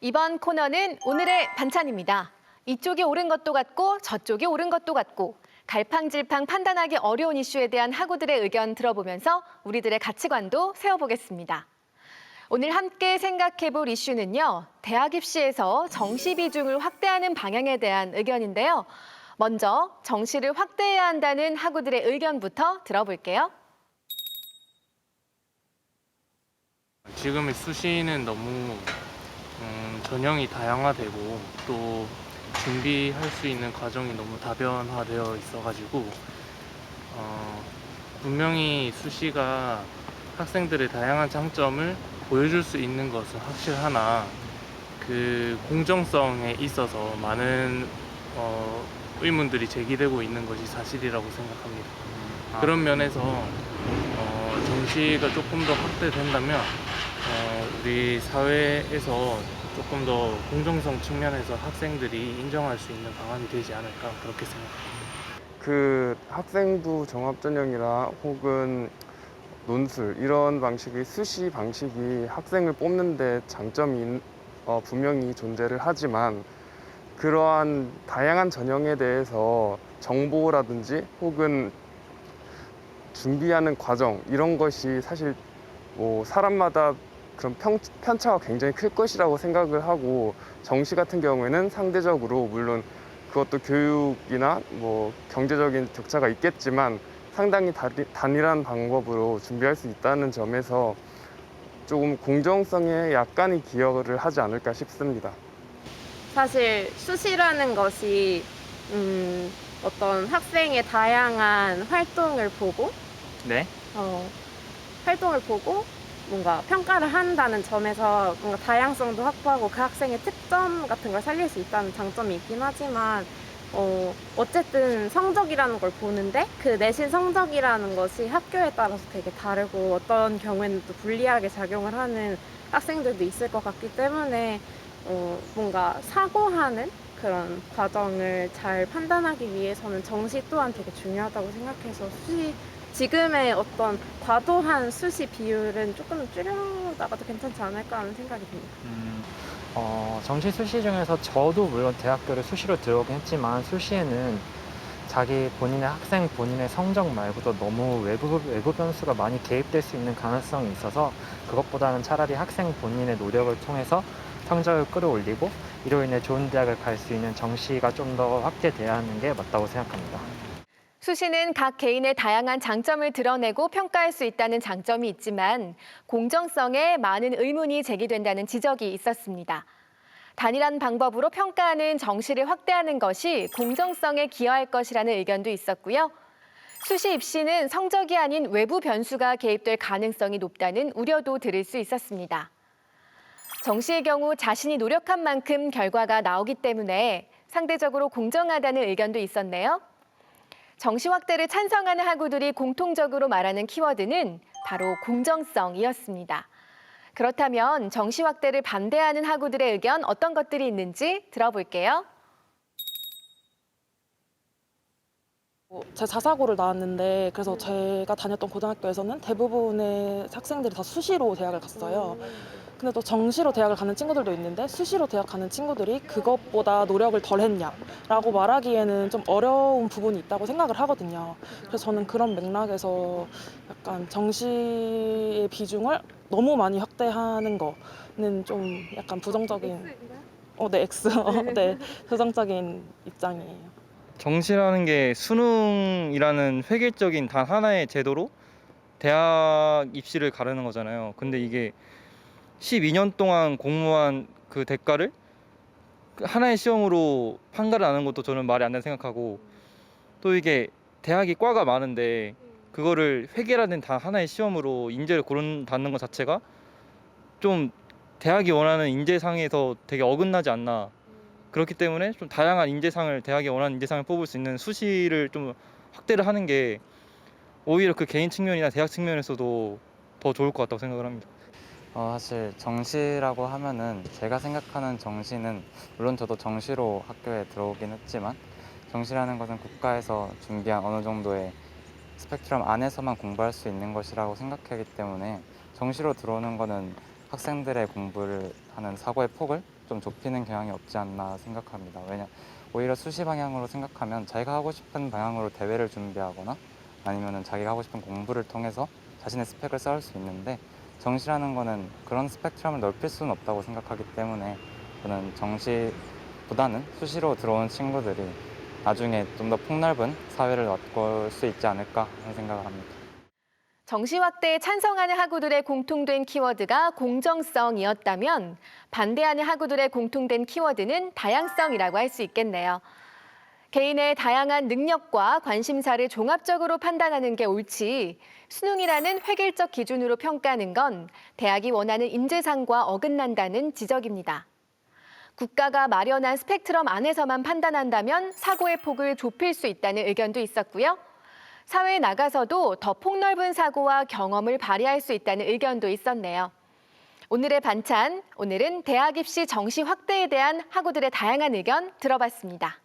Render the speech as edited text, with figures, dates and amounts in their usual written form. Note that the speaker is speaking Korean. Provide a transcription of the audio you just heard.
이번 코너는 오늘의 반찬입니다. 이쪽이 옳은 것도 같고 저쪽이 옳은 것도 같고 갈팡질팡 판단하기 어려운 이슈에 대한 학우들의 의견 들어보면서 우리들의 가치관도 세워보겠습니다. 오늘 함께 생각해볼 이슈는요. 대학 입시에서 정시 비중을 확대하는 방향에 대한 의견인데요. 먼저 정시를 확대해야 한다는 학우들의 의견부터 들어볼게요. 지금의 수시는 너무 전형이 다양화되고 또 준비할 수 있는 과정이 너무 다변화되어 있어가지고 분명히 수시가 학생들의 다양한 장점을 보여줄 수 있는 것은 확실하나 그 공정성에 있어서 많은 의문들이 제기되고 있는 것이 사실이라고 생각합니다. 그런 면에서 정시가 조금 더 확대된다면 우리 사회에서 조금 더 공정성 측면에서 학생들이 인정할 수 있는 방안이 되지 않을까 그렇게 생각합니다. 그 학생부 종합전형이나 혹은 논술 이런 방식의 수시 방식이 학생을 뽑는 데 장점이 분명히 존재를 하지만 그러한 다양한 전형에 대해서 정보라든지 혹은 준비하는 과정 이런 것이 사실 사람마다 그런 편차가 굉장히 클 것이라고 생각을 하고 정시 같은 경우에는 상대적으로 물론 그것도 교육이나 경제적인 격차가 있겠지만 상당히 단일한 방법으로 준비할 수 있다는 점에서 조금 공정성에 약간의 기여를 하지 않을까 싶습니다. 사실 수시라는 것이 어떤 학생의 다양한 활동을 보고 활동을 보고 뭔가 평가를 한다는 점에서 뭔가 다양성도 확보하고 그 학생의 특점 같은 걸 살릴 수 있다는 장점이 있긴 하지만 어쨌든 성적이라는 걸 보는데 그 내신 성적이라는 것이 학교에 따라서 되게 다르고 어떤 경우에는 또 불리하게 작용을 하는 학생들도 있을 것 같기 때문에 뭔가 사고하는 그런 과정을 잘 판단하기 위해서는 정시 또한 되게 중요하다고 생각해서 지금의 어떤 과도한 수시 비율은 조금 줄여나가도 괜찮지 않을까 하는 생각이 듭니다. 정시 수시 중에서 저도 물론 대학교를 수시로 들어오긴 했지만 수시에는 자기 본인의 학생 본인의 성적 말고도 너무 외부 변수가 많이 개입될 수 있는 가능성이 있어서 그것보다는 차라리 학생 본인의 노력을 통해서 성적을 끌어올리고 이로 인해 좋은 대학을 갈 수 있는 정시가 좀 더 확대돼야 하는 게 맞다고 생각합니다. 수시는 각 개인의 다양한 장점을 드러내고 평가할 수 있다는 장점이 있지만 공정성에 많은 의문이 제기된다는 지적이 있었습니다. 단일한 방법으로 평가하는 정시를 확대하는 것이 공정성에 기여할 것이라는 의견도 있었고요. 수시 입시는 성적이 아닌 외부 변수가 개입될 가능성이 높다는 우려도 들을 수 있었습니다. 정시의 경우 자신이 노력한 만큼 결과가 나오기 때문에 상대적으로 공정하다는 의견도 있었네요. 정시 확대를 찬성하는 학우들이 공통적으로 말하는 키워드는 바로 공정성이었습니다. 그렇다면 정시 확대를 반대하는 학우들의 의견 어떤 것들이 있는지 들어볼게요. 제 자사고를 나왔는데 그래서 제가 다녔던 고등학교에서는 대부분의 학생들이 다 수시로 대학을 갔어요. 근데 또 정시로 대학을 가는 친구들도 있는데 수시로 대학 가는 친구들이 그것보다 노력을 덜 했냐라고 말하기에는 좀 어려운 부분이 있다고 생각을 하거든요. 그래서 저는 그런 맥락에서 약간 정시의 비중을 너무 많이 확대하는 거는 좀 약간 부정적인 네, X. 네, 부정적인 입장이에요. 정시라는 게 수능이라는 획일적인 단 하나의 제도로 대학 입시를 가르는 거잖아요. 근데 이게 12년 동안 공부한 그 대가를 하나의 시험으로 판가를 하는 것도 저는 말이 안 된다고 생각하고 또 이게 대학이 과가 많은데 그거를 획일화된 단 하나의 시험으로 인재를 고른다는 것 자체가 좀 대학이 원하는 인재상에서 되게 어긋나지 않나. 그렇기 때문에 좀 다양한 인재상을 대학이 원하는 인재상을 뽑을 수 있는 수시를 좀 확대를 하는 게 오히려 그 개인 측면이나 대학 측면에서도 더 좋을 것 같다고 생각을 합니다. 사실 정시라고 하면은 제가 생각하는 정시는 물론 저도 정시로 학교에 들어오긴 했지만 정시라는 것은 국가에서 준비한 어느 정도의 스펙트럼 안에서만 공부할 수 있는 것이라고 생각하기 때문에 정시로 들어오는 거는 학생들의 공부를 하는 사고의 폭을 좀 좁히는 경향이 없지 않나 생각합니다. 오히려 수시 방향으로 생각하면 자기가 하고 싶은 방향으로 대회를 준비하거나 아니면은 자기가 하고 싶은 공부를 통해서 자신의 스펙을 쌓을 수 있는데, 정시라는 거는 그런 스펙트럼을 넓힐 수는 없다고 생각하기 때문에 저는 정시보다는 수시로 들어온 친구들이 나중에 좀 더 폭넓은 사회를 맛볼 수 있지 않을까 하는 생각을 합니다. 정시 확대에 찬성하는 학우들의 공통된 키워드가 공정성이었다면 반대하는 학우들의 공통된 키워드는 다양성이라고 할 수 있겠네요. 개인의 다양한 능력과 관심사를 종합적으로 판단하는 게 옳지 수능이라는 획일적 기준으로 평가하는 건 대학이 원하는 인재상과 어긋난다는 지적입니다. 국가가 마련한 스펙트럼 안에서만 판단한다면 사고의 폭을 좁힐 수 있다는 의견도 있었고요. 사회에 나가서도 더 폭넓은 사고와 경험을 발휘할 수 있다는 의견도 있었네요. 오늘의 반찬, 오늘은 대학 입시 정시 확대에 대한 학우들의 다양한 의견 들어봤습니다.